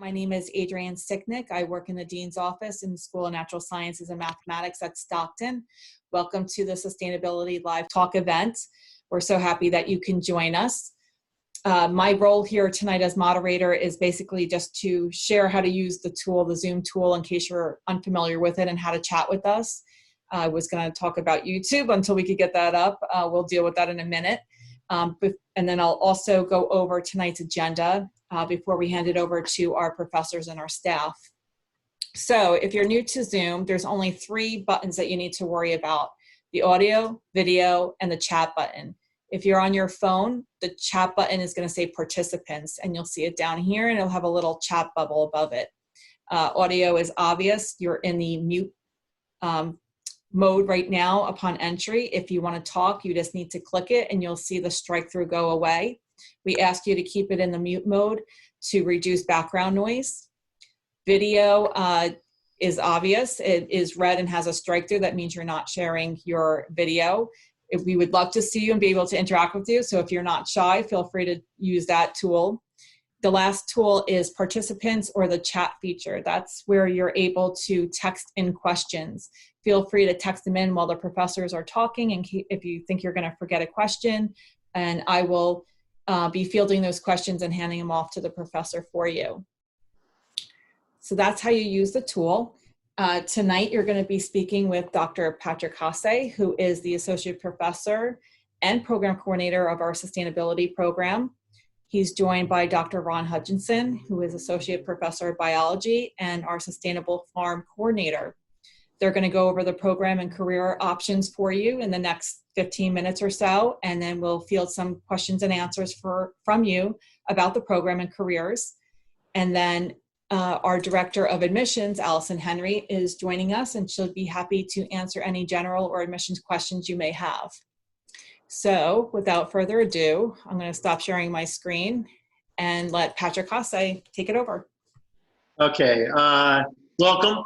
My name is Adriane Sicknick. I work in the Dean's Office in the School of Natural Sciences and Mathematics at Stockton. Welcome to the Sustainability Live Talk event. We're so happy that you can join us. My role here tonight as moderator is basically just to share how to use the tool, the Zoom tool, in case you're unfamiliar with it, and how to chat with us. I was going to talk about YouTube until we could get that up. We'll deal with that in a minute. And then I'll also go over tonight's agenda before we hand it over to our professors and our staff. So if you're new to Zoom, there's only 3 buttons that you need to worry about: the audio, video, and the chat button. If you're on your phone, the chat button is going to say participants, and you'll see it down here, and it'll have a little chat bubble above it. Audio is obvious. You're in the mute mode right now upon entry. If you want to talk, you just need to click it and you'll see the strike through go away. We ask you to keep it in the mute mode to reduce background noise. Video is obvious. It is red and has a strike through. That means you're not sharing your video. We would love to see you and be able to interact with you. So if you're not shy, feel free to use that tool. The last tool is participants, or the chat feature. That's where you're able to text in questions. Feel free to text them in while the professors are talking, and if you think you're going to forget a question, and I will be fielding those questions and handing them off to the professor for you. So that's how you use the tool. Tonight you're going to be speaking with Dr. Patrick Hossay, who is the Associate Professor and Program Coordinator of our Sustainability Program. He's joined by Dr. Ron Hutchinson, who is Associate Professor of Biology and our Sustainable Farm Coordinator. They're going to go over the program and career options for you in the next 15 minutes or so, and then we'll field some questions and answers from you about the program and careers. And then our Director of Admissions, Alison Henry, is joining us, and she'll be happy to answer any general or admissions questions you may have. So without further ado, I'm going to stop sharing my screen and let Patrick Hossay take it over. Okay, welcome.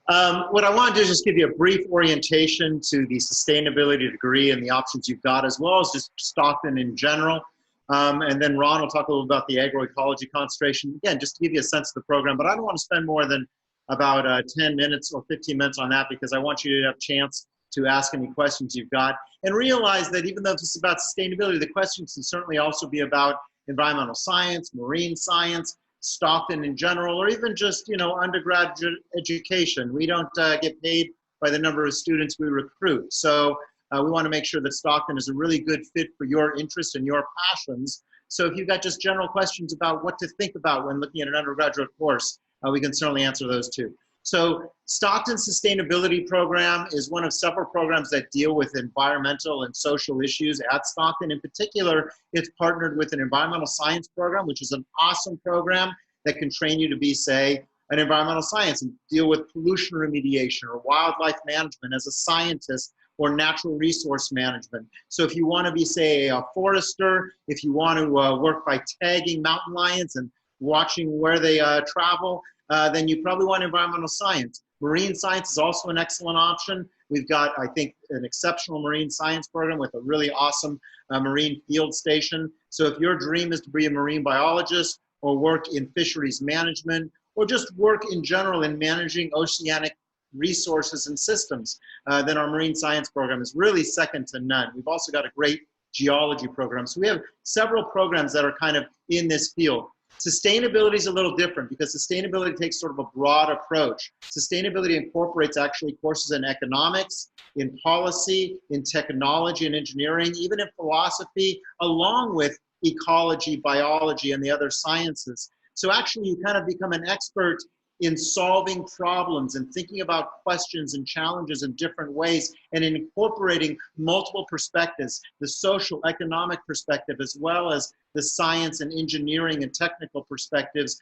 What I want to do is just give you a brief orientation to the sustainability degree and the options you've got, as well as just Stockton in general. And then Ron will talk a little about the agroecology concentration. Again, just to give you a sense of the program, but I don't want to spend more than about 10 minutes or 15 minutes on that, because I want you to have a chance to ask any questions you've got, and realize that even though this is about sustainability, the questions can certainly also be about environmental science, marine science, Stockton in general, or even just, undergraduate education. We don't get paid by the number of students we recruit. So we want to make sure that Stockton is a really good fit for your interests and your passions. So if you've got just general questions about what to think about when looking at an undergraduate course, we can certainly answer those too. So Stockton's Sustainability Program is one of several programs that deal with environmental and social issues at Stockton. In particular, it's partnered with an environmental science program, which is an awesome program that can train you to be, say, an environmental science and deal with pollution remediation or wildlife management as a scientist, or natural resource management. So if you want to be, say, a forester, if you want to work by tagging mountain lions and watching where they travel, then you probably want environmental science. Marine science is also an excellent option. We've got, I think, an exceptional marine science program with a really awesome marine field station. So if your dream is to be a marine biologist, or work in fisheries management, or just work in general in managing oceanic resources and systems, then our marine science program is really second to none. We've also got a great geology program. So we have several programs that are kind of in this field. Sustainability is a little different, because sustainability takes sort of a broad approach. Sustainability incorporates actually courses in economics, in policy, in technology and engineering, even in philosophy, along with ecology, biology, and the other sciences. So actually you kind of become an expert in solving problems and thinking about questions and challenges in different ways, and in incorporating multiple perspectives, the social, economic perspective, as well as the science and engineering and technical perspectives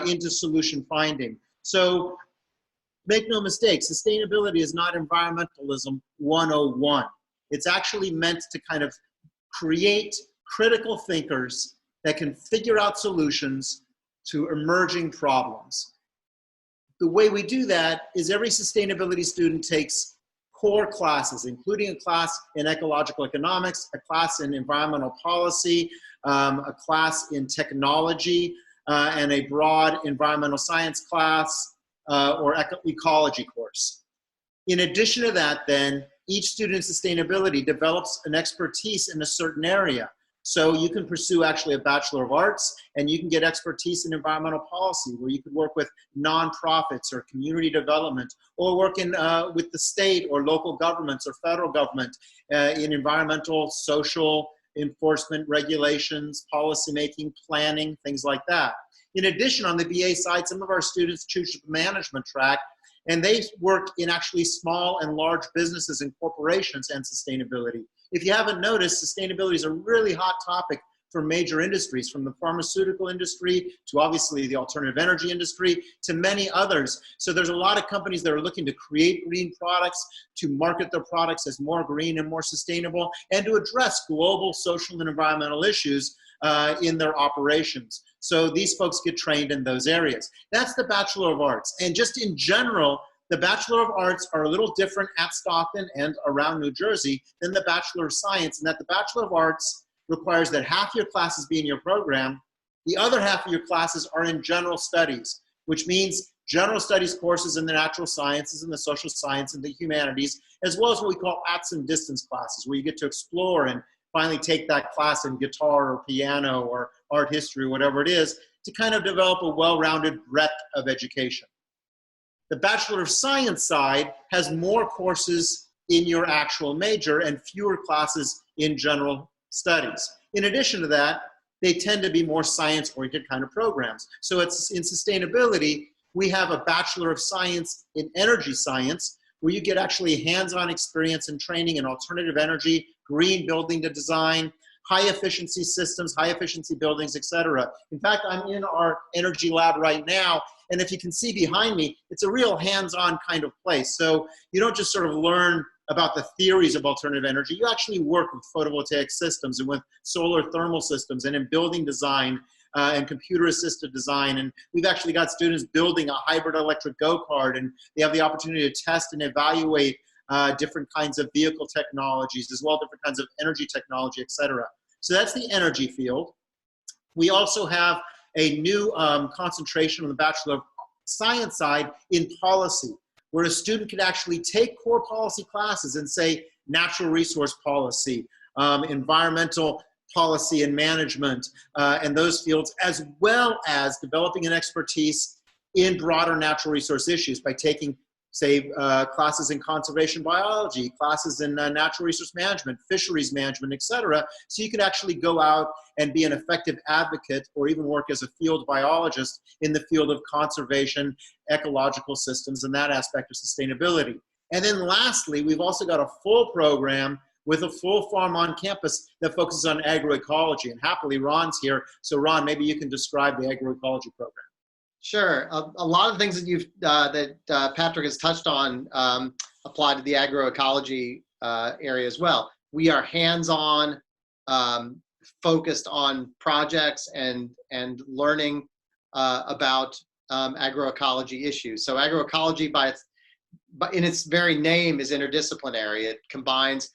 into solution finding. So make no mistake, sustainability is not environmentalism 101. It's actually meant to kind of create critical thinkers that can figure out solutions to emerging problems. The way we do that is every sustainability student takes core classes, including a class in ecological economics, a class in environmental policy, a class in technology, and a broad environmental science class or ecology course. In addition to that, then, each student in sustainability develops an expertise in a certain area. So you can pursue actually a Bachelor of Arts, and you can get expertise in environmental policy, where you could work with nonprofits or community development, or work with the state or local governments or federal government in environmental, social enforcement regulations, policymaking, planning, things like that. In addition, on the BA side, some of our students choose the management track, and they work in actually small and large businesses and corporations and sustainability. If you haven't noticed, sustainability is a really hot topic for major industries, from the pharmaceutical industry to obviously the alternative energy industry to many others. So there's a lot of companies that are looking to create green products, to market their products as more green and more sustainable, and to address global social and environmental issues in their operations. So these folks get trained in those areas. That's the Bachelor of Arts. And just in general, the Bachelor of Arts are a little different at Stockton and around New Jersey than the Bachelor of Science, in that the Bachelor of Arts requires that half your classes be in your program, the other half of your classes are in general studies, which means general studies courses in the natural sciences and the social science and the humanities, as well as what we call arts and distance classes, where you get to explore and finally take that class in guitar or piano or art history, whatever it is, to kind of develop a well-rounded breadth of education. The Bachelor of Science side has more courses in your actual major and fewer classes in general studies. In addition to that, they tend to be more science-oriented kind of programs. So it's in sustainability, we have a Bachelor of Science in Energy Science, where you get actually hands-on experience and training in alternative energy, green building to design, high efficiency systems, high efficiency buildings, etc. In fact, I'm in our energy lab right now, and if you can see behind me, it's a real hands-on kind of place. So you don't just sort of learn about the theories of alternative energy, you actually work with photovoltaic systems and with solar thermal systems and in building design and computer-assisted design. And we've actually got students building a hybrid electric go-kart, and they have the opportunity to test and evaluate different kinds of vehicle technologies, as well as different kinds of energy technology, et cetera. So that's the energy field. We also have a new concentration on the Bachelor of Science side in policy, where a student could actually take core policy classes and say natural resource policy, environmental policy and management, and those fields, as well as developing an expertise in broader natural resource issues by taking, say, classes in conservation biology, classes in natural resource management, fisheries management, et cetera, so you could actually go out and be an effective advocate or even work as a field biologist in the field of conservation, ecological systems, and that aspect of sustainability. And then lastly, we've also got a full program with a full farm on campus that focuses on agroecology. And happily, Ron's here. So Ron, maybe you can describe the agroecology program. Sure. A lot of things that Patrick has touched on apply to the agroecology area as well. We are hands-on, focused on projects and learning about agroecology issues. So agroecology, in its very name, is interdisciplinary. It combines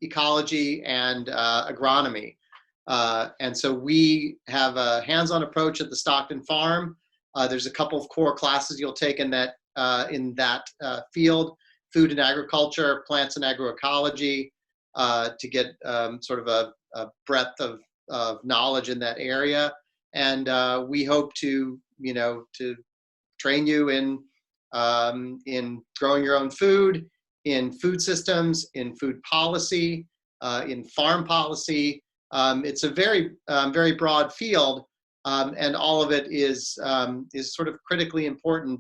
ecology and agronomy. And so we have a hands-on approach at the Stockton Farm. There's a couple of core classes you'll take in that field: food and agriculture, plants and agroecology, to get sort of a breadth of knowledge in that area. And we hope to train you in growing your own food, in food systems, in food policy, in farm policy. It's a very, very broad field, and all of it is sort of critically important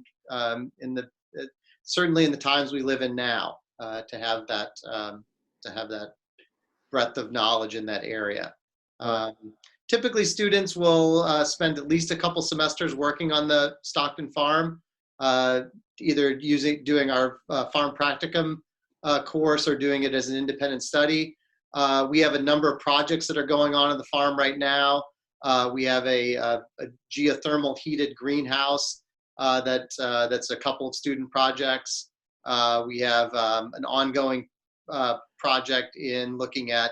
certainly in the times we live in now, to have that breadth of knowledge in that area. Typically, students will spend at least a couple semesters working on the Stockton Farm, either doing our farm practicum course or doing it as an independent study. We have a number of projects that are going on the farm right now. We have a geothermal heated greenhouse that's a couple of student projects. We have an ongoing project in looking at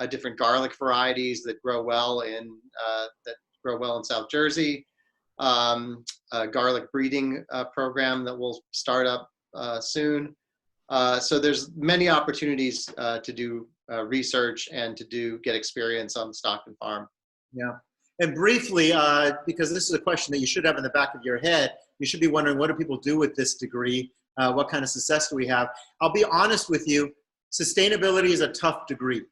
different garlic varieties that grow well in South Jersey. A garlic breeding program that will start up soon. So there's many opportunities to do research and to get experience on the Stockton farm. Yeah. And briefly, because this is a question that you should have in the back of your head, you should be wondering, what do people do with this degree? What kind of success do we have? I'll be honest with you, sustainability is a tough degree.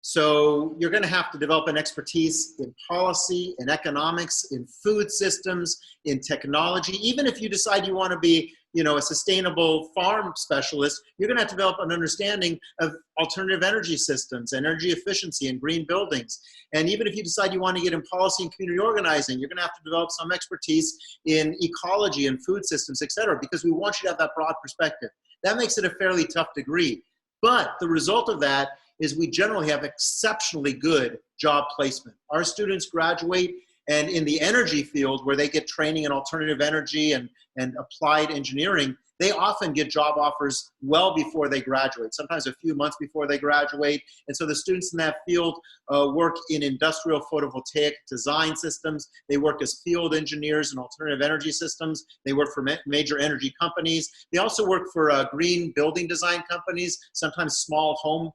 So you're going to have to develop an expertise in policy, in economics, in food systems, in technology. Even if you decide you want to be, a sustainable farm specialist, you're going to have to develop an understanding of alternative energy systems, energy efficiency, and green buildings. And even if you decide you want to get in policy and community organizing, you're going to have to develop some expertise in ecology and food systems, et cetera, because we want you to have that broad perspective. That makes it a fairly tough degree. But the result of that is we generally have exceptionally good job placement. Our students graduate, and in the energy field where they get training in alternative energy and applied engineering, they often get job offers well before they graduate, sometimes a few months before they graduate. And so the students in that field work in industrial photovoltaic design systems. They work as field engineers in alternative energy systems. They work for major energy companies. They also work for green building design companies, sometimes small home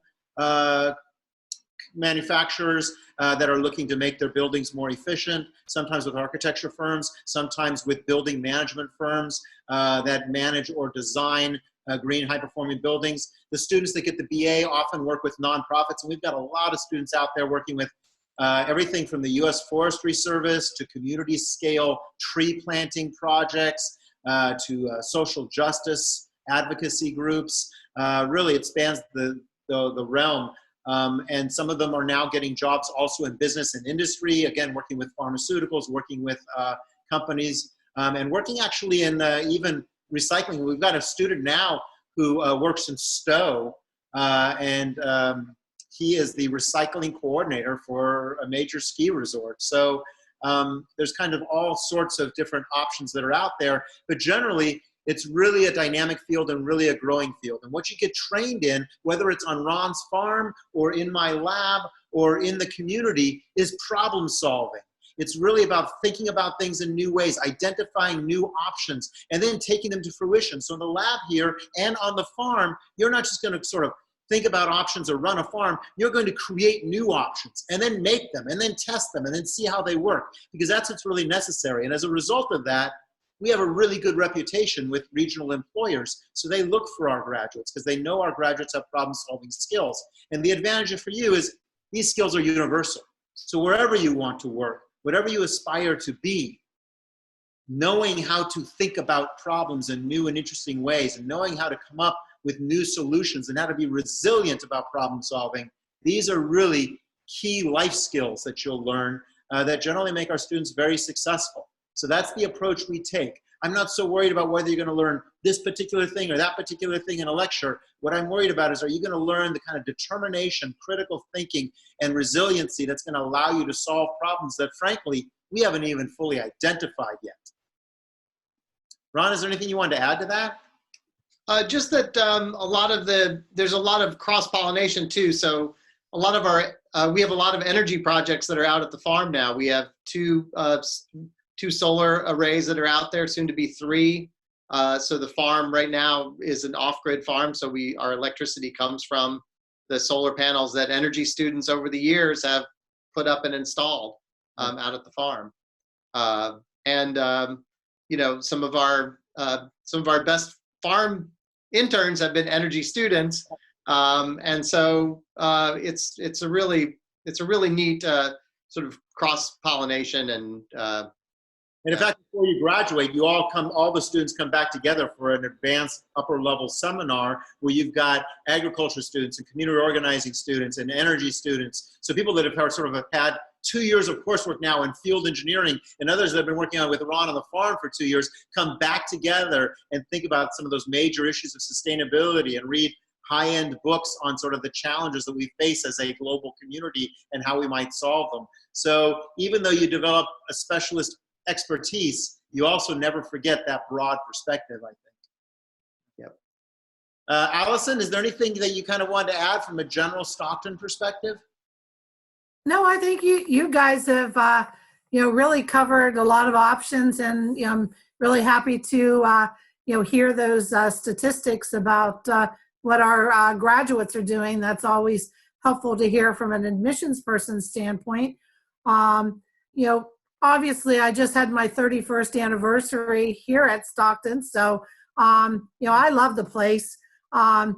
manufacturers that are looking to make their buildings more efficient, sometimes with architecture firms, sometimes with building management firms that manage or design green high-performing buildings. The students that get the BA often work with nonprofits, and we've got a lot of students out there working with everything from the U.S. Forestry Service to community-scale tree planting projects to social justice advocacy groups. Really, it spans the realm. And some of them are now getting jobs also in business and industry, again, working with pharmaceuticals, working with companies, and working actually in even recycling. We've got a student now who works in Stowe, and he is the recycling coordinator for a major ski resort. So there's kind of all sorts of different options that are out there, but generally, it's really a dynamic field and really a growing field. And what you get trained in, whether it's on Ron's farm or in my lab or in the community, is problem solving. It's really about thinking about things in new ways, identifying new options, and then taking them to fruition. So in the lab here and on the farm, you're not just going to sort of think about options or run a farm. You're going to create new options and then make them and then test them and then see how they work, because that's what's really necessary. And as a result of that, we have a really good reputation with regional employers. So they look for our graduates because they know our graduates have problem-solving skills. And the advantage for you is these skills are universal. So wherever you want to work, whatever you aspire to be, knowing how to think about problems in new and interesting ways and knowing how to come up with new solutions and how to be resilient about problem solving, these are really key life skills that you'll learn that generally make our students very successful. So that's the approach we take. I'm not so worried about whether you're going to learn this particular thing or that particular thing in a lecture. What I'm worried about is, are you going to learn the kind of determination, critical thinking, and resiliency that's going to allow you to solve problems that, frankly, we haven't even fully identified yet. Ron, is there anything you wanted to add to that? Just that there's a lot of cross-pollination too. So a lot of we have a lot of energy projects that are out at the farm now. We have two solar arrays that are out there, soon to be 3. So the farm right now is an off-grid farm. So our electricity comes from the solar panels that energy students over the years have put up and installed out at the farm. Some of our best farm interns have been energy students. And so it's a really neat sort of cross-pollination and in fact, before you graduate, all the students come back together for an advanced upper level seminar where you've got agriculture students and community organizing students and energy students. So people that have sort of had 2 years of coursework now in field engineering, and others that have been working on with Ron on the farm for 2 years, come back together and think about some of those major issues of sustainability and read high-end books on sort of the challenges that we face as a global community and how we might solve them. So even though you develop a specialist expertise, you also never forget that broad perspective, I think. Alison, is there anything that you kind of wanted to add from a general Stockton perspective? No, I think you guys have really covered a lot of options, and I'm really happy to hear those statistics about what our graduates are doing. That's always helpful to hear from an admissions person's standpoint. Obviously, I just had my 31st anniversary here at Stockton, so I love the place. I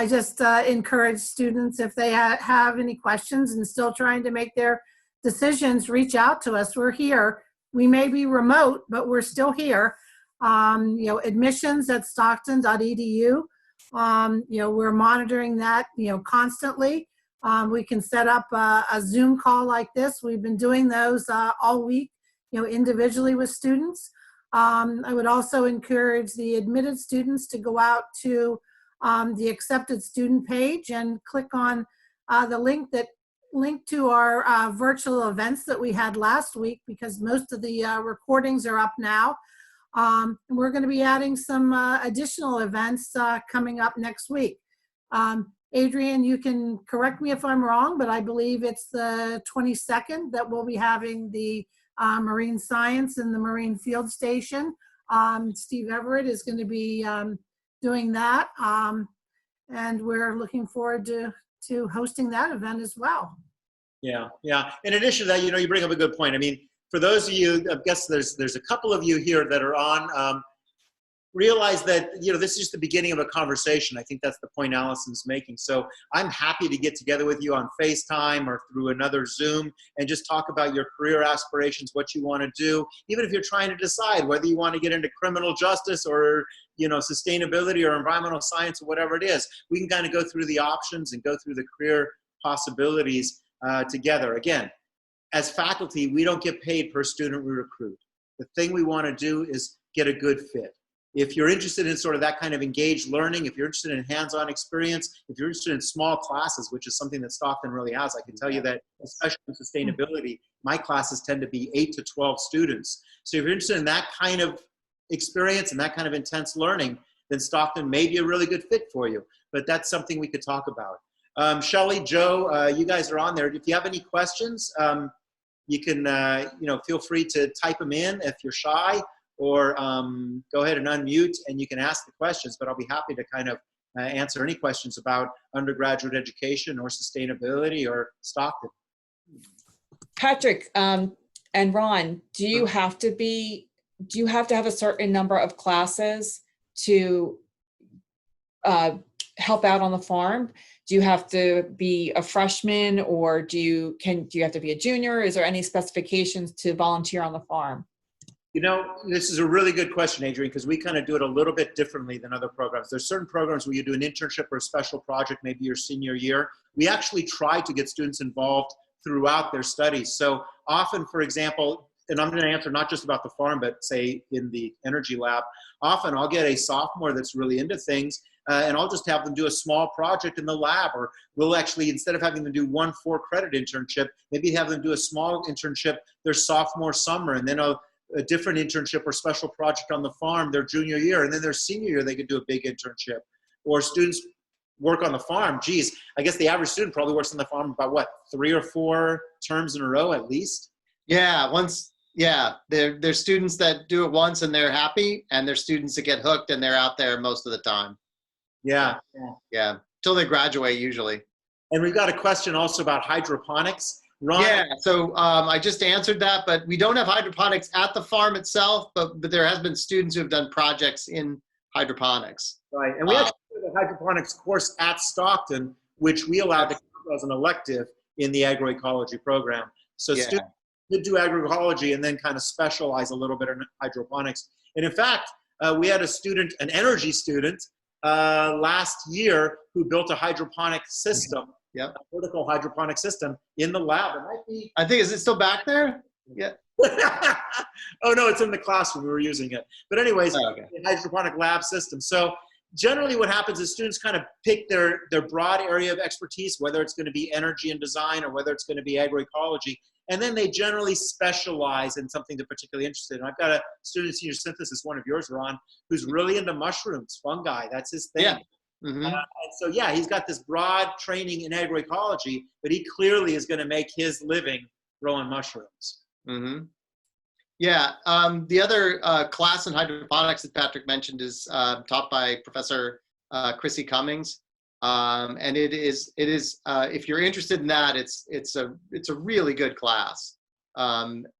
just encourage students, if they have any questions and still trying to make their decisions, reach out to us. We're here. We may be remote, but we're still here. Admissions at stockton.edu. We're monitoring that, constantly. We can set up a Zoom call like this. We've been doing those all week, individually with students. I would also encourage the admitted students to go out to the accepted student page and click on the link to our virtual events that we had last week, because most of the recordings are up now. We're going to be adding some additional events coming up next week. Adriane, you can correct me if I'm wrong, but I believe it's the 22nd that we'll be having the marine science in the marine field station. Steve Everett is going to be doing that, and we're looking forward to hosting that event as well. Yeah. In addition to that, you bring up a good point. I mean, for those of you, I guess there's a couple of you here that are on. Realize that this is just the beginning of a conversation. I think that's the point Alison's making. So I'm happy to get together with you on FaceTime or through another Zoom and just talk about your career aspirations, what you want to do, even if you're trying to decide whether you want to get into criminal justice or sustainability or environmental science or whatever it is. We can kind of go through the options and go through the career possibilities together. Again, as faculty, we don't get paid per student we recruit. The thing we want to do is get a good fit. If you're interested in sort of that kind of engaged learning, if you're interested in hands-on experience, if you're interested in small classes, which is something that Stockton really has, I can tell you that, especially in sustainability, my classes tend to be 8 to 12 students. So if you're interested in that kind of experience and that kind of intense learning, then Stockton may be a really good fit for you. But that's something we could talk about. Shelley, Joe, you guys are on there. If you have any questions, you can feel free to type them in if you're shy, or go ahead and unmute and you can ask the questions, but I'll be happy to kind of answer any questions about undergraduate education or sustainability or Stockton. Patrick and Ron, do you have to have a certain number of classes to help out on the farm? Do you have to be a freshman, or do you have to be a junior? Is there any specifications to volunteer on the farm? This is a really good question, Adriane, because we kind of do it a little bit differently than other programs. There's certain programs where you do an internship or a special project, maybe your senior year. We actually try to get students involved throughout their studies. So often, for example, and I'm going to answer not just about the farm, but say in the energy lab, often I'll get a sophomore that's really into things, and I'll just have them do a small project in the lab, or we'll actually, instead of having them do 1 4-credit internship, maybe have them do a small internship their sophomore summer, and then a different internship or special project on the farm their junior year, and then their senior year they could do a big internship. Or students work on the farm. Geez, I guess the average student probably works on the farm about what, 3 or 4 terms in a row at least? Yeah, there's students that do it once and they're happy, and there's students that get hooked and they're out there most of the time. Yeah. Till they graduate usually. And we've got a question also about hydroponics. Ron? Yeah, so I just answered that, but we don't have hydroponics at the farm itself, but there has been students who have done projects in hydroponics. Right, and we actually have a hydroponics course at Stockton, which we allowed to come as an elective in the agroecology program. So students could do agroecology and then kind of specialize a little bit in hydroponics. And in fact, we had a student, an energy student, last year who built a hydroponic system. A vertical hydroponic system in the lab. It might be. I think, is it still back there? Yeah. Oh no, it's in the classroom. We were using it. But anyways, the hydroponic lab system. So generally what happens is students kind of pick their broad area of expertise, whether it's going to be energy and design or whether it's going to be agroecology, and then they generally specialize in something they're particularly interested in. I've got a student in senior synthesis, one of yours, Ron, who's really into mushrooms, fungi. That's his thing. Yeah. Mm-hmm. And so, yeah, he's got this broad training in agroecology, but he clearly is going to make his living growing mushrooms. Mm-hmm. Yeah. The other class in hydroponics that Patrick mentioned is taught by Professor Chrissy Cummings. And it is if you're interested in that, it's a really good class.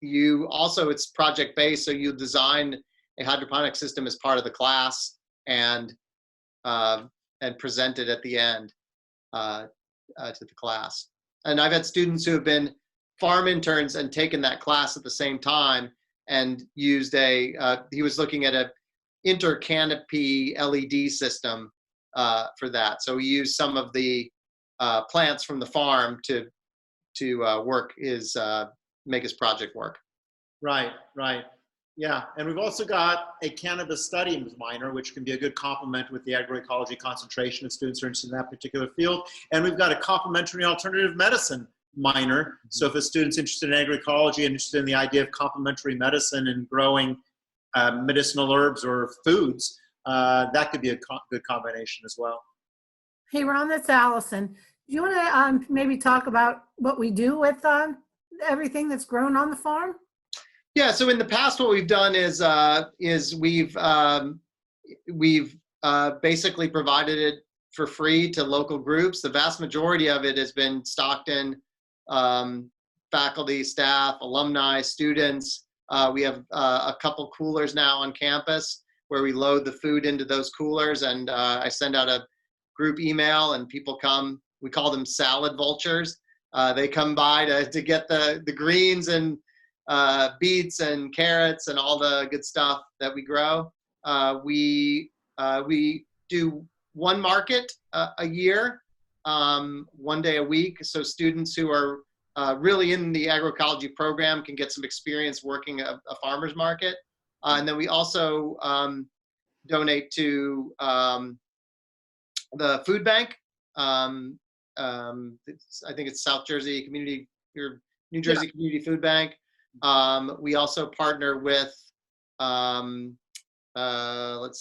It's project based, so you design a hydroponic system as part of the class and present it at the end to the class. And I've had students who have been farm interns and taken that class at the same time and used he was looking at a intercanopy LED system for that. So he used some of the plants from the farm to make his project work. Right. Yeah, and we've also got a cannabis studies minor, which can be a good complement with the agroecology concentration if students are interested in that particular field. And we've got a complementary alternative medicine minor. So if a student's interested in agroecology and interested in the idea of complementary medicine and growing medicinal herbs or foods, that could be a good combination as well. Hey, Ron, that's Allison. Do you want to maybe talk about what we do with everything that's grown on the farm? Yeah. So in the past, what we've done is we've basically provided it for free to local groups. The vast majority of it has been Stockton faculty, staff, alumni, students. We have a couple coolers now on campus where we load the food into those coolers, and I send out a group email and people come. We call them salad vultures. They come by to get the greens and beets and carrots and all the good stuff that we grow. We do one market a year, 1 day a week, so students who are really in the agroecology program can get some experience working a farmer's market. And then we also donate to the food bank. I think it's South Jersey Community or New Jersey Community Food Bank. We also partner with,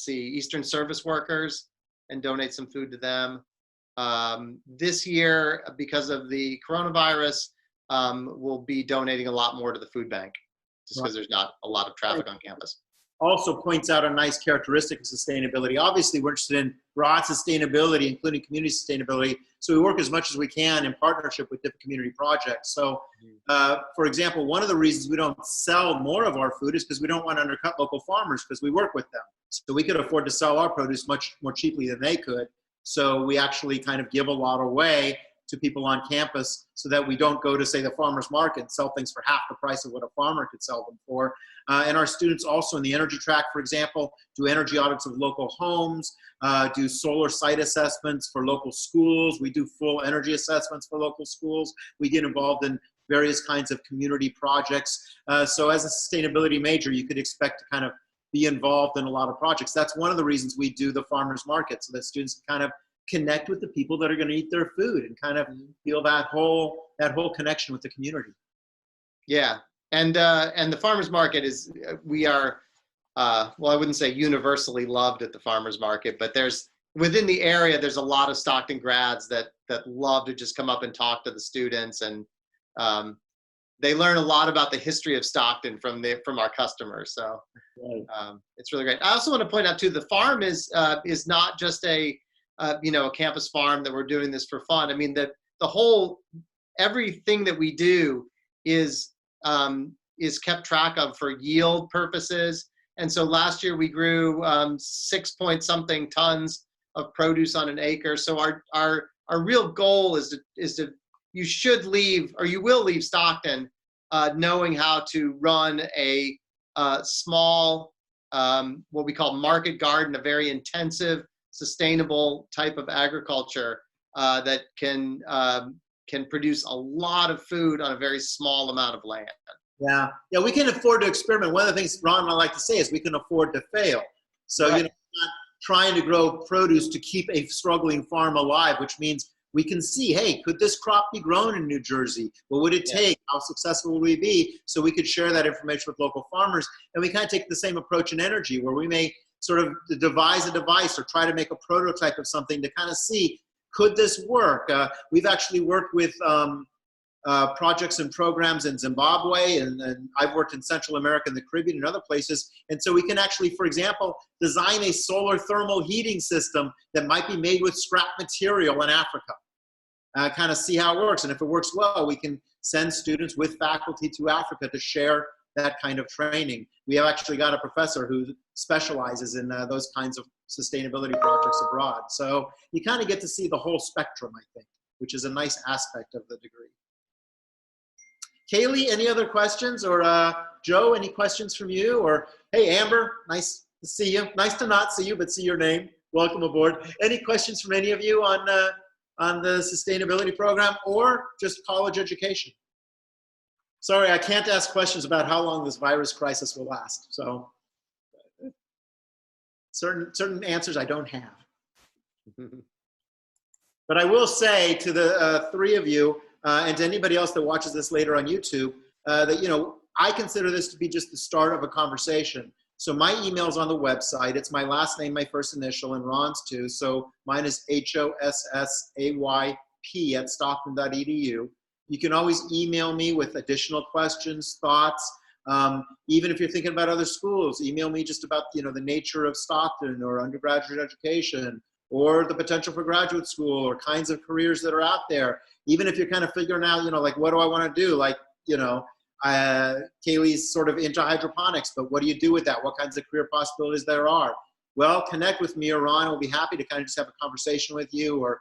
Eastern Service Workers and donate some food to them. This year, because of the coronavirus, we'll be donating a lot more to the food bank just because there's not a lot of traffic on campus. Also points out a nice characteristic of sustainability. Obviously, we're interested in broad sustainability, including community sustainability. So we work as much as we can in partnership with different community projects. So, for example, one of the reasons we don't sell more of our food is because we don't want to undercut local farmers because we work with them. So we could afford to sell our produce much more cheaply than they could. So we actually kind of give a lot away to people on campus so that we don't go to, say, the farmer's market and sell things for half the price of what a farmer could sell them for. And our students also in the energy track, for example, do energy audits of local homes, do solar site assessments for local schools. We do full energy assessments for local schools. We get involved in various kinds of community projects. So as a sustainability major, you could expect to kind of be involved in a lot of projects. That's one of the reasons we do the farmer's market, so that students can kind of connect with the people that are going to eat their food and kind of feel that whole connection with the community. Yeah, and the farmers market is we are I wouldn't say universally loved at the farmers market, but within the area there's a lot of Stockton grads that love to just come up and talk to the students, and they learn a lot about the history of Stockton from our customers. So it's really great. I also want to point out too, the farm is not just a campus farm that we're doing this for fun. I mean, everything that we do is kept track of for yield purposes. And so last year we grew 6-point-something tons of produce on an acre. So our real goal is to you should leave, or you will leave Stockton knowing how to run a small, what we call market garden, a very intensive, sustainable type of agriculture that can produce a lot of food on a very small amount of land. Yeah, we can afford to experiment. One of the things Ron and I like to say is we can afford to fail. So we're not trying to grow produce to keep a struggling farm alive, which means we can see, hey, could this crop be grown in New Jersey? What would it take? How successful would we be? So we could share that information with local farmers. And we kind of take the same approach in energy, where we may sort of devise a device or try to make a prototype of something to kind of see, could this work? We've actually worked with projects and programs in Zimbabwe, and I've worked in Central America and the Caribbean and other places. And so we can actually, for example, design a solar thermal heating system that might be made with scrap material in Africa. Kind of see how it works. And if it works well, we can send students with faculty to Africa to share that kind of training. We have actually got a professor who specializes in those kinds of sustainability projects abroad. So you kind of get to see the whole spectrum, I think, which is a nice aspect of the degree. Kaylee, any other questions? Or Joe, any questions from you? Or hey, Amber, nice to see you. Nice to not see you, but see your name. Welcome aboard. Any questions from any of you on the sustainability program or just college education? Sorry, I can't ask questions about how long this virus crisis will last. So certain answers I don't have. But I will say to the three of you, and to anybody else that watches this later on YouTube, that, you know, I consider this to be just the start of a conversation. So my email's on the website. It's my last name, my first initial, and Ron's too. So mine is HOSSAYP@stockton.edu. You can always email me with additional questions, thoughts. Even if you're thinking about other schools, email me just about, you know, the nature of Stockton or undergraduate education, or the potential for graduate school, or kinds of careers that are out there. Even if you're kind of figuring out, you know, like, what do I want to do? Like, you know, Kaylee's sort of into hydroponics, but what do you do with that? What kinds of career possibilities there are? Well, connect with me or Ron. We'll be happy to kind of just have a conversation with you, or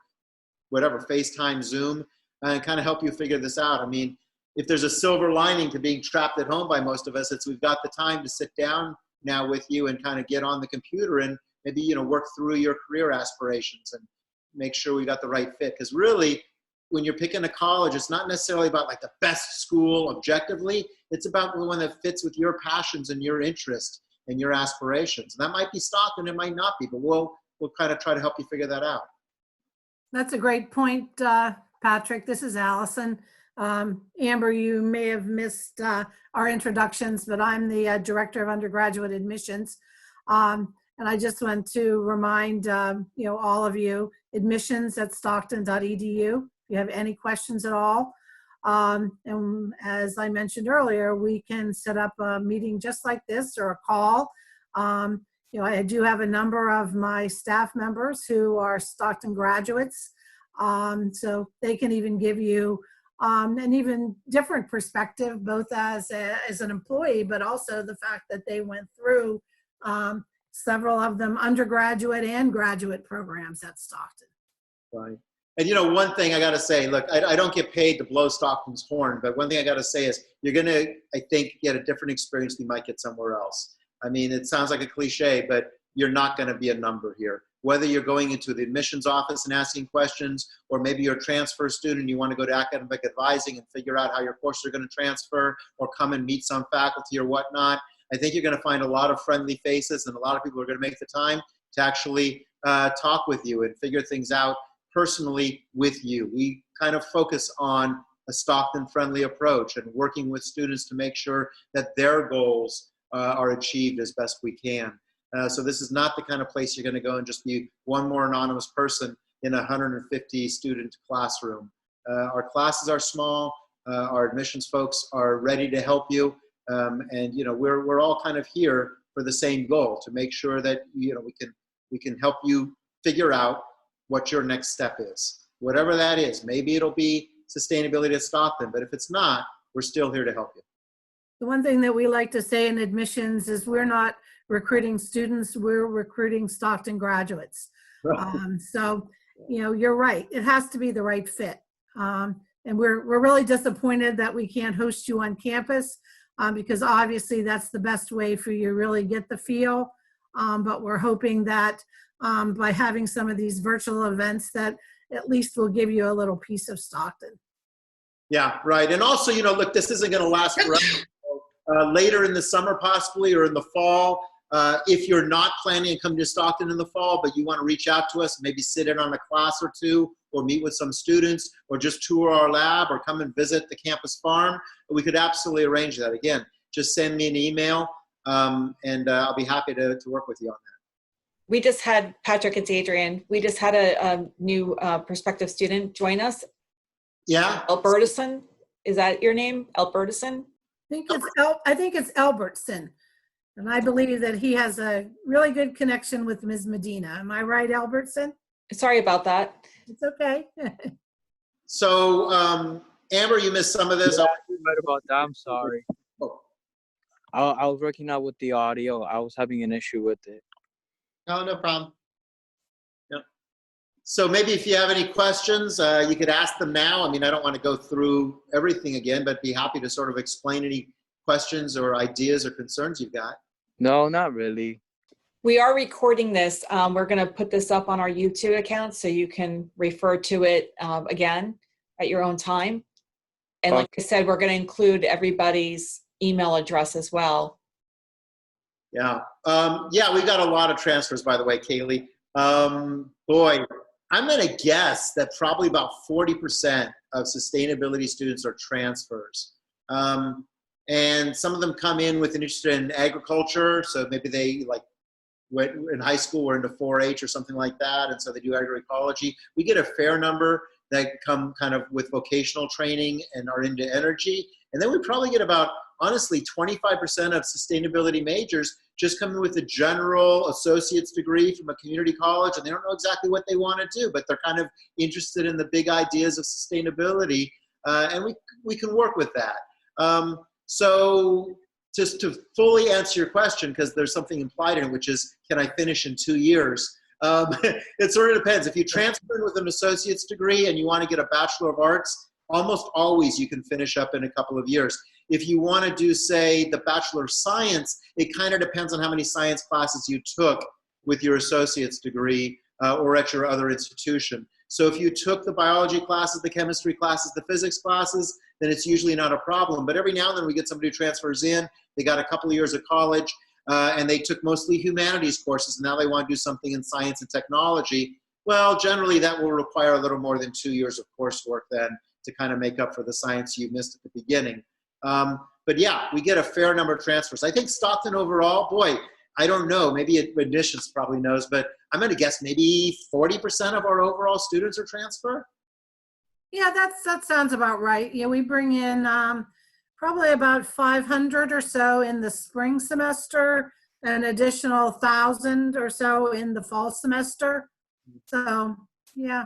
whatever, FaceTime, Zoom, and kind of help you figure this out. I mean, if there's a silver lining to being trapped at home by most of us, it's we've got the time to sit down now with you and kind of get on the computer and maybe, you know, work through your career aspirations and make sure we got the right fit. Because really, when you're picking a college, it's not necessarily about like the best school objectively. It's about the one that fits with your passions and your interests and your aspirations. And that might be Stockton, it might not be, but we'll kind of try to help you figure that out. That's a great point, Patrick. This is Alison. Amber, you may have missed our introductions, but I'm the Director of Undergraduate Admissions. And I just want to remind you know, all of you, admissions@stockton.edu. If you have any questions at all. And as I mentioned earlier, we can set up a meeting just like this, or a call. You know, I do have a number of my staff members who are Stockton graduates, so they can even give you an even different perspective, both as an employee, but also the fact that they went through several of them undergraduate and graduate programs at Stockton. Right. And, you know, one thing I got to say, look, I don't get paid to blow Stockton's horn, but one thing I got to say is you're going to, I think, get a different experience than you might get somewhere else. I mean, it sounds like a cliche, but you're not going to be a number here. Whether you're going into the admissions office and asking questions, or maybe you're a transfer student and you want to go to academic advising and figure out how your courses are going to transfer, or come and meet some faculty or whatnot, I think you're going to find a lot of friendly faces and a lot of people are going to make the time to actually talk with you and figure things out personally with you. We kind of focus on a Stockton-friendly approach and working with students to make sure that their goals are achieved as best we can. So this is not the kind of place you're going to go and just be one more anonymous person in a 150 student classroom. Our classes are small. Our admissions folks are ready to help you. And, you know, we're all kind of here for the same goal, to make sure that, you know, we can help you figure out what your next step is. Whatever that is, maybe it'll be sustainability at Stockton, but if it's not, we're still here to help you. The one thing that we like to say in admissions is we're not recruiting students, we're recruiting Stockton graduates. So, you know, you're right. It has to be the right fit. And we're really disappointed that we can't host you on campus, because obviously that's the best way for you to really get the feel. But we're hoping that by having some of these virtual events, that at least will give you a little piece of Stockton. Yeah, right. And also, you know, look, this isn't going to last forever. Later in the summer, possibly, or in the fall, If you're not planning on coming to Stockton in the fall, but you want to reach out to us, maybe sit in on a class or two, or meet with some students, or just tour our lab, or come and visit the campus farm, we could absolutely arrange that. Again, just send me an email, and I'll be happy to work with you on that. We just had, Patrick, it's Adriane. We just had a new prospective student join us. Yeah. Albertson, is that your name? Albertson? I think it's Albertson. And I believe that he has a really good connection with Ms. Medina. Am I right, Albertson? Sorry about that. It's okay. So, Amber, you missed some of this. Yeah, right about that. I'm sorry. Oh. I was working out with the audio. I was having an issue with it. Oh, no problem. Yeah. So maybe if you have any questions, you could ask them now. I mean, I don't want to go through everything again, but be happy to sort of explain any questions or ideas or concerns you've got. No, not really. We are recording this. We're going to put this up on our YouTube account so you can refer to it again at your own time. And like I said, we're going to include everybody's email address as well. Yeah. Yeah, we got a lot of transfers, by the way, Kaylee. Boy, I'm going to guess that probably about 40% of sustainability students are transfers. And some of them come in with an interest in agriculture. So maybe they in high school were into 4-H or something like that. And so they do agroecology. We get a fair number that come kind of with vocational training and are into energy. And then we probably get about, honestly, 25% of sustainability majors just come in with a general associate's degree from a community college, and they don't know exactly what they want to do, but they're kind of interested in the big ideas of sustainability, and we can work with that. So just to fully answer your question, because there's something implied in it, which is, can I finish in 2 years? It sort of depends. If you transfer in with an associate's degree and you want to get a Bachelor of Arts, almost always you can finish up in a couple of years. If you want to do, say, the Bachelor of Science, it kind of depends on how many science classes you took with your associate's degree or at your other institution. So if you took the biology classes, the chemistry classes, the physics classes, then it's usually not a problem. But every now and then we get somebody who transfers in, they got a couple of years of college, and they took mostly humanities courses, and now they want to do something in science and technology. Well, generally that will require a little more than 2 years of coursework then to kind of make up for the science you missed at the beginning. But yeah, we get a fair number of transfers. I think Stockton overall, boy, I don't know, maybe admissions probably knows, but I'm going to guess maybe 40% of our overall students are transfer. Yeah, that sounds about right. Yeah, we bring in probably about 500 or so in the spring semester, an additional 1,000 or so in the fall semester. So, yeah.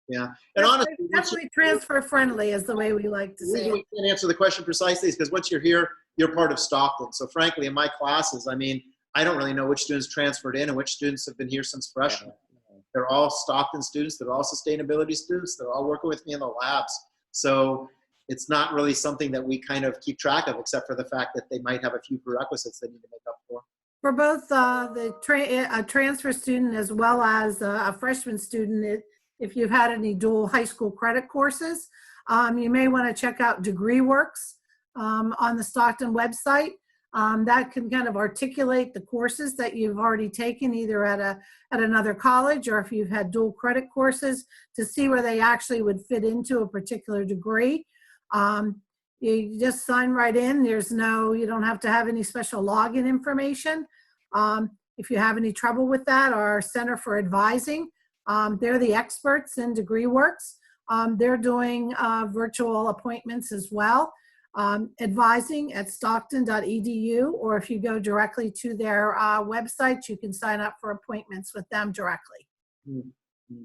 Yeah, and honestly, definitely transfer friendly is the way we like to say it. The reason we can't answer the question precisely is because once you're here, you're part of Stockton. So frankly, in my classes, I mean, I don't really know which students transferred in and which students have been here since freshman. They're all Stockton students. They're all sustainability students. They're all working with me in the labs. So it's not really something that we kind of keep track of, except for the fact that they might have a few prerequisites they need to make up for. For both a transfer student as well as a freshman student, if you've had any dual high school credit courses, you may want to check out DegreeWorks on the Stockton website. That can kind of articulate the courses that you've already taken either at another college, or if you've had dual credit courses, to see where they actually would fit into a particular degree. You just sign right in. You don't have to have any special login information. If you have any trouble with that, our Center for Advising, they're the experts in DegreeWorks. They're doing virtual appointments as well. Advising at stockton.edu, or if you go directly to their website, you can sign up for appointments with them directly. Mm-hmm.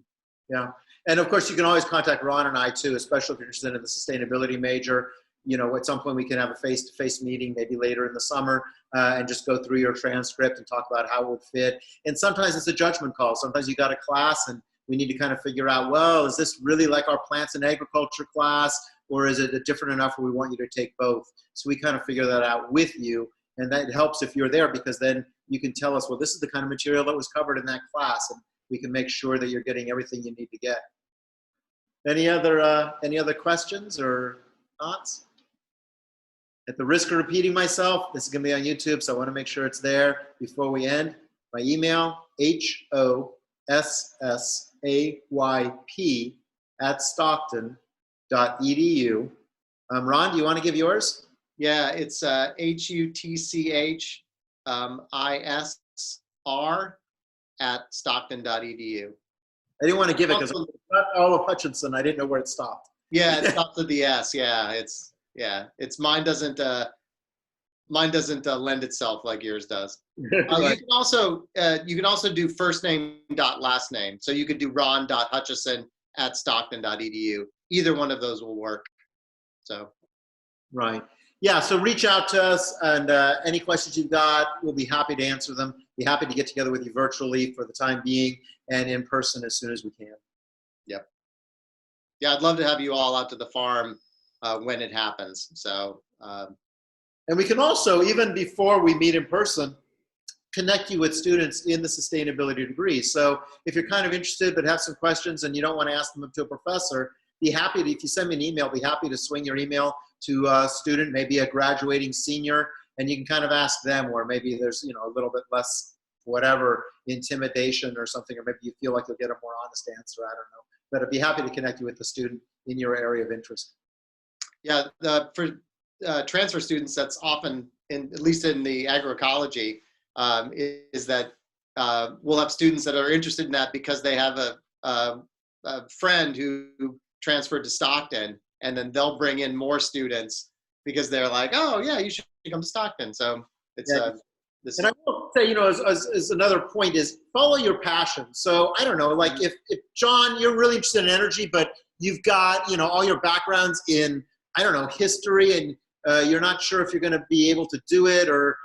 Yeah, and of course you can always contact Ron and I too, especially if you're interested in the sustainability major. You know, at some point we can have a face-to-face meeting, maybe later in the summer, and just go through your transcript and talk about how it would fit. And sometimes it's a judgment call. Sometimes you got a class and we need to kind of figure out, well, is this really like our plants and agriculture class, or is it different enough where we want you to take both? So we kind of figure that out with you, and that helps if you're there, because then you can tell us, well, this is the kind of material that was covered in that class, and we can make sure that you're getting everything you need to get. Any other questions or thoughts? At the risk of repeating myself, this is going to be on YouTube, so I want to make sure it's there before we end. My email, HOSSAYP@stockton.edu. Ron, do you want to give yours? Yeah, it's HUTCHISR@stockton.edu. I didn't want to give it because not all of Hutchinson. I didn't know where it stopped. Yeah, it stops at the S. Yeah, it's mine doesn't lend itself like yours does. Right. You can also do first name dot last name. So you could do ron.hutchison@stockton.edu. Either one of those will work. So. Right. Yeah, so reach out to us, and any questions you've got, we'll be happy to answer them. Be happy to get together with you virtually for the time being and in person as soon as we can. Yep. Yeah, I'd love to have you all out to the farm when it happens. So. And we can also, even before we meet in person, connect you with students in the sustainability degree. So if you're kind of interested but have some questions and you don't want to ask them to a professor, be happy to, if you send me an email, be happy to swing your email to a student, maybe a graduating senior, and you can kind of ask them where maybe there's, a little bit less whatever intimidation or something, or maybe you feel like you'll get a more honest answer. I don't know. But I'd be happy to connect you with the student in your area of interest. Yeah, for transfer students, that's often, at least in the agroecology, is that we'll have students that are interested in that because they have a friend who transferred to Stockton, and then they'll bring in more students because they're like, oh yeah, you should come to Stockton. So it's this. And I will say, as another point is follow your passion. So I don't know, like if John, you're really interested in energy, but you've got, all your backgrounds in, I don't know, history, and you're not sure if you're going to be able to do it, or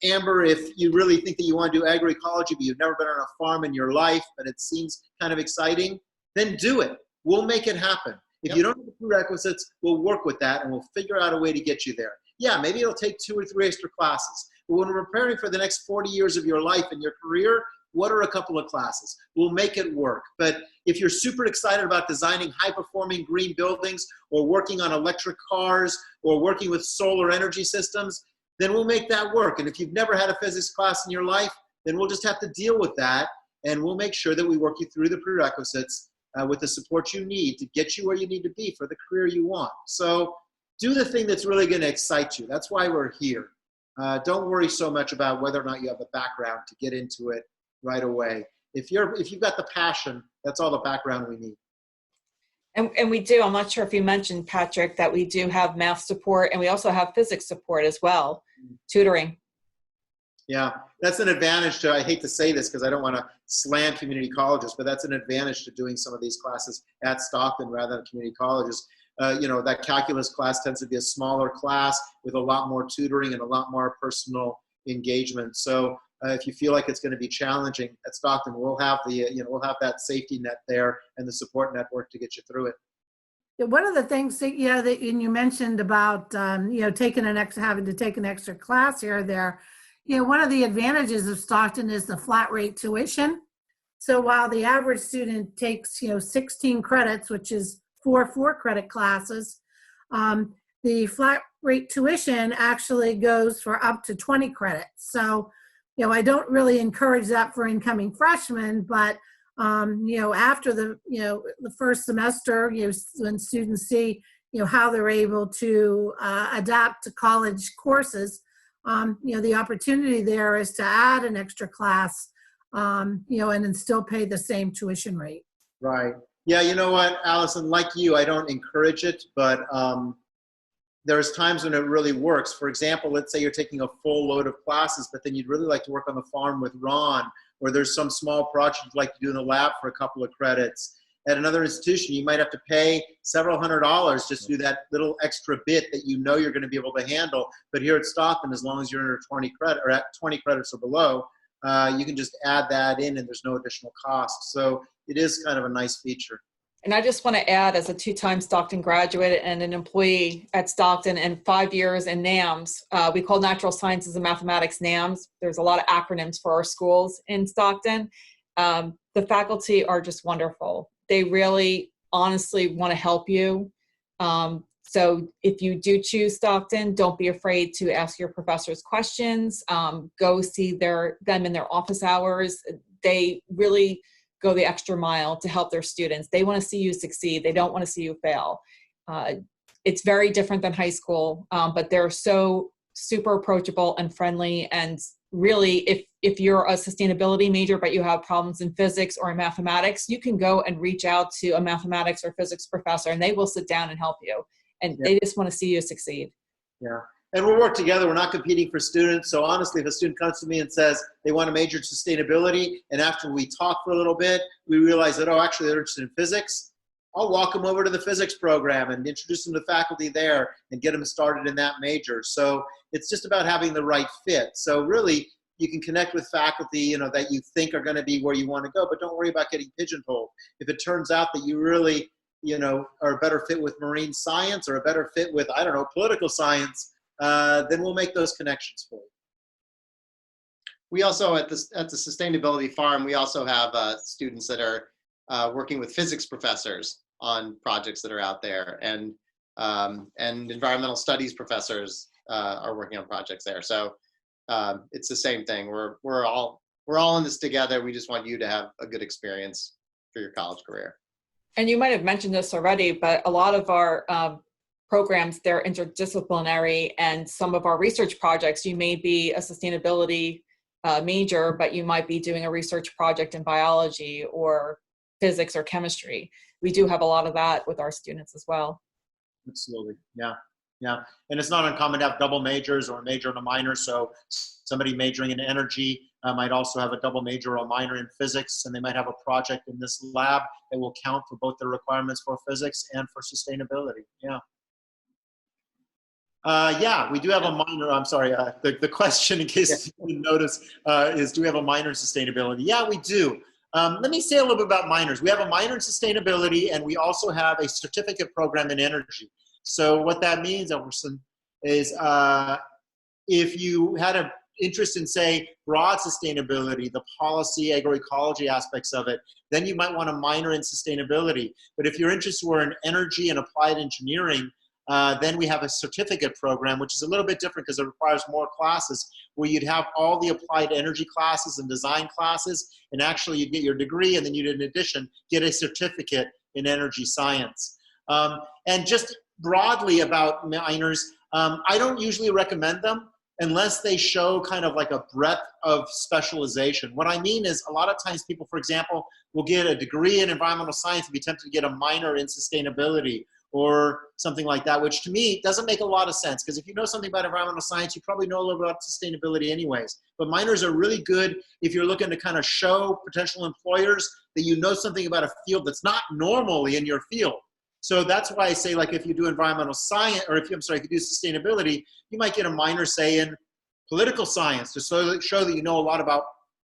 Amber, if you really think that you want to do agroecology, but you've never been on a farm in your life, but it seems kind of exciting, then do it. We'll make it happen. If you don't have the prerequisites, we'll work with that and we'll figure out a way to get you there. Yeah, maybe it'll take 2 or 3 extra classes. But when we're preparing for the next 40 years of your life and your career, what are a couple of classes? We'll make it work. But if you're super excited about designing high-performing green buildings, or working on electric cars, or working with solar energy systems, then we'll make that work. And if you've never had a physics class in your life, then we'll just have to deal with that, and we'll make sure that we work you through the prerequisites with the support you need to get you where you need to be for the career you want. So do the thing that's really going to excite you. That's why we're here. Don't worry so much about whether or not you have the background to get into it right away. If you've got the passion, that's all the background we need. And we do, I'm not sure if you mentioned, Patrick, that we do have math support, and we also have physics support as well, tutoring. Yeah, that's an advantage to, I hate to say this because I don't want to slam community colleges, but that's an advantage to doing some of these classes at Stockton rather than community colleges. That calculus class tends to be a smaller class with a lot more tutoring and a lot more personal engagement. So if you feel like it's going to be challenging at Stockton, we'll have we'll have that safety net there and the support network to get you through it. One of the things that you mentioned about having to take an extra class here or there. One of the advantages of Stockton is the flat rate tuition. So while the average student takes 16 credits, which is 4 4-credit classes, the flat rate tuition actually goes for up to 20 credits. So I don't really encourage that for incoming freshmen, but after the first semester, when students see how they're able to adapt to college courses, the opportunity there is to add an extra class, and then still pay the same tuition rate. Right. Yeah, you know what, Alison, like you, I don't encourage it, but there's times when it really works. For example, let's say you're taking a full load of classes, but then you'd really like to work on the farm with Ron, or there's some small project you'd like to do in the lab for a couple of credits. At another institution, you might have to pay several $100s just to do that little extra bit that you're going to be able to handle. But here at Stockton, as long as you're under 20 credit or at 20 credits or below, you can just add that in and there's no additional cost. So it is kind of a nice feature. And I just want to add, as a 2-time Stockton graduate and an employee at Stockton and 5 years in NAMS, we call natural sciences and mathematics NAMS. There's a lot of acronyms for our schools in Stockton. The faculty are just wonderful. They really honestly want to help you. So if you do choose Stockton, don't be afraid to ask your professors questions. Go see them in their office hours. They really go the extra mile to help their students. They want to see you succeed. They don't want to see you fail. It's very different than high school, but they're so super approachable and friendly. And really, if you're a sustainability major, but you have problems in physics or in mathematics, you can go and reach out to a mathematics or physics professor, and they will sit down and help you. And they just want to see you succeed. Yeah. And we'll work together. We're not competing for students. So honestly, if a student comes to me and says they want to major in sustainability, and after we talk for a little bit, we realize that, oh, actually they're interested in physics, I'll walk them over to the physics program and introduce them to faculty there and get them started in that major. So it's just about having the right fit. So really, you can connect with faculty, that you think are going to be where you want to go, but don't worry about getting pigeonholed. If it turns out that you really, are a better fit with marine science or a better fit with, I don't know, political science, then we'll make those connections for you. We also, at the Sustainability Farm, we also have students that are working with physics professors on projects that are out there, and environmental studies professors are working on projects there. So it's the same thing. We're all in this together. We just want you to have a good experience for your college career. And you might have mentioned this already, but a lot of our programs, they're interdisciplinary, and some of our research projects, you may be a sustainability major, but you might be doing a research project in biology or physics or chemistry. We do have a lot of that with our students as well. Absolutely, yeah. And it's not uncommon to have double majors or a major and a minor. So somebody majoring in energy might also have a double major or a minor in physics, and they might have a project in this lab that will count for both the requirements for physics and for sustainability. Yeah, we do have a minor. I'm sorry, the question, in case you didn't notice, is do we have a minor in sustainability? Yeah, we do. Let me say a little bit about minors. We have a minor in sustainability, and we also have a certificate program in energy. So what that means, Emerson, is if you had an interest in, say, broad sustainability, the policy, agroecology aspects of it, then you might want a minor in sustainability. But if your interests were in energy and applied engineering, then we have a certificate program, which is a little bit different because it requires more classes, where you'd have all the applied energy classes and design classes, and actually you'd get your degree, and then you'd, in addition, get a certificate in energy science. And just broadly about minors, I don't usually recommend them unless they show kind of like a breadth of specialization. What I mean is, a lot of times people, for example, will get a degree in environmental science and be tempted to get a minor in sustainability or something like that, which to me doesn't make a lot of sense, because if you know something about environmental science, you probably know a little bit about sustainability anyways. But minors are really good if you're looking to kind of show potential employers that you know something about a field that's not normally in your field. So that's why I say, like, if you do environmental science, or if you do sustainability, you might get a minor, say, in political science to show that you know a lot about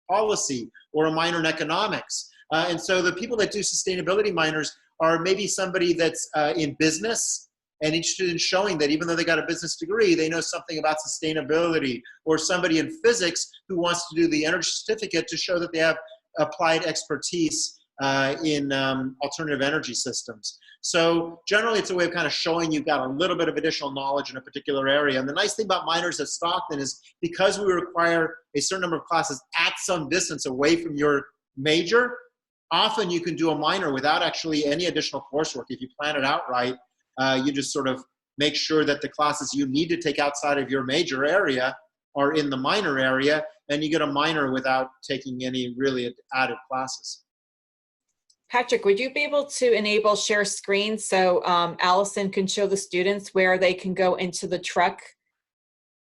policy, or a minor in economics. And so the people that do sustainability minors are maybe somebody that's in business and interested in showing that even though they got a business degree, they know something about sustainability, or somebody in physics who wants to do the energy certificate to show that they have applied expertise in alternative energy systems. So generally, it's a way of kind of showing you've got a little bit of additional knowledge in a particular area. And the nice thing about minors at Stockton is, because we require a certain number of classes at some distance away from your major, often you can do a minor without actually any additional coursework. If you plan it out right, you just sort of make sure that the classes you need to take outside of your major area are in the minor area, and you get a minor without taking any really added classes. Patrick, would you be able to enable share screen so Alison can show the students where they can go into the TREC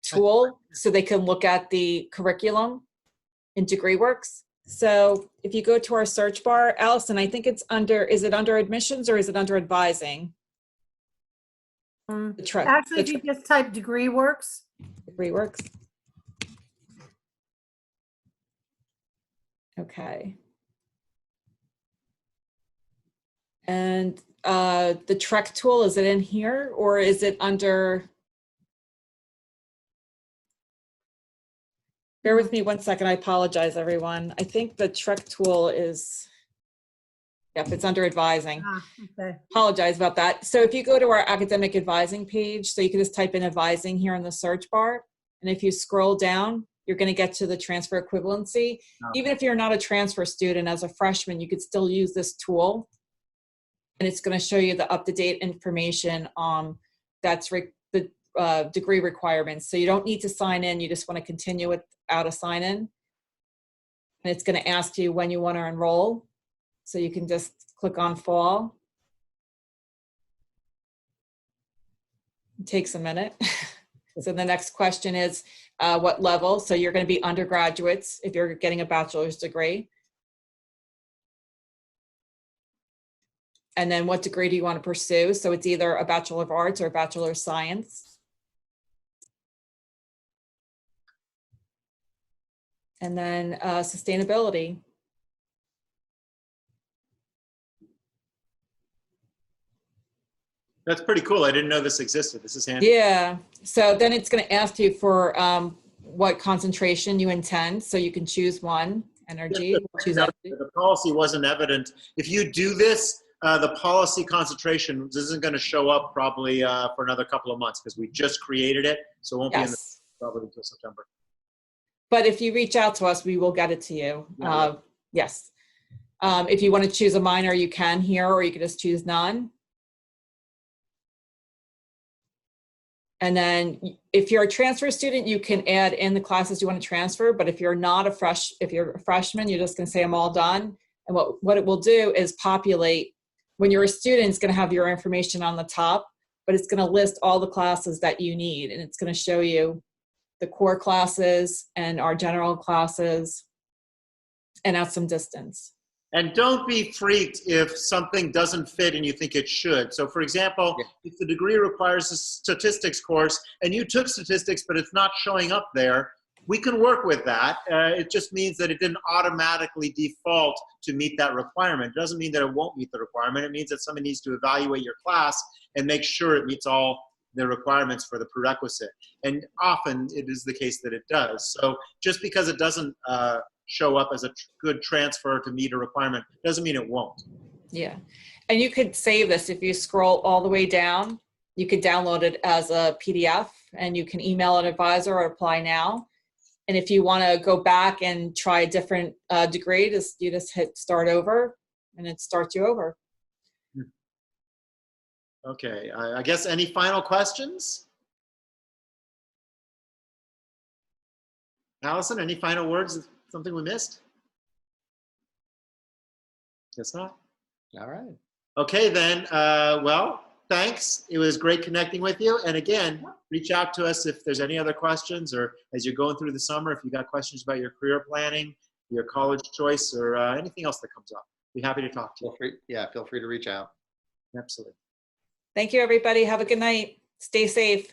tool so they can look at the curriculum in DegreeWorks? So if you go to our search bar, Alison, I think it's under, is it under admissions or is it under advising? Actually, if you just type DegreeWorks. DegreeWorks. Okay. And the TREC tool, is it in here or is it under? Bear with me one second. I apologize, everyone. I think the TREC tool is. Yep, it's under advising. Okay. Apologize about that. So if you go to our academic advising page, so you can just type in advising here in the search bar. And if you scroll down, you're going to get to the transfer equivalency. Okay. Even if you're not a transfer student, as a freshman, you could still use this tool. And it's going to show you the up-to-date information that's the degree requirements. So you don't need to sign in. You just want to continue without a sign-in. And it's going to ask you when you want to enroll. So you can just click on fall. It takes a minute. So the next question is what level? So you're going to be undergraduates if you're getting a bachelor's degree. And then what degree do you want to pursue? So it's either a Bachelor of Arts or a Bachelor of Science. And then sustainability. That's pretty cool. I didn't know this existed. This is handy. Yeah. So then it's going to ask you for what concentration you intend. So you can choose one, energy. Choose energy. The policy wasn't evident. If you do this, the policy concentration isn't going to show up probably for another couple of months because we just created it. So it won't be in the probably until September. But if you reach out to us, we will get it to you. Yeah. Yes. If you want to choose a minor, you can here, or you can just choose none. And then if you're a transfer student, you can add in the classes you want to transfer. But if you're not if you're a freshman, you're just going to say, I'm all done. And what it will do is populate. When you're a student, it's going to have your information on the top, but it's going to list all the classes that you need. And it's going to show you the core classes and our general classes and at some distance. And don't be freaked if something doesn't fit and you think it should. So for example, if the degree requires a statistics course and you took statistics, but it's not showing up there, we can work with that. It just means that it didn't automatically default to meet that requirement. It doesn't mean that it won't meet the requirement. It means that somebody needs to evaluate your class and make sure it meets all the requirements for the prerequisite. And often it is the case that it does. So just because it doesn't show up as a good transfer to meet a requirement doesn't mean it won't. Yeah. And you could save this. If you scroll all the way down, you could download it as a PDF and you can email an advisor or apply now. And if you want to go back and try a different degree, you just hit start over and it starts you over. Okay, I guess any final questions? Allison, any final words? Something we missed? Guess not. All right. Okay then, well, thanks. It was great connecting with you. And again, reach out to us if there's any other questions or as you're going through the summer, if you got questions about your career planning, your college choice, or anything else that comes up. Be happy to talk to you. Feel free to reach out. Absolutely. Thank you, everybody. Have a good night. Stay safe.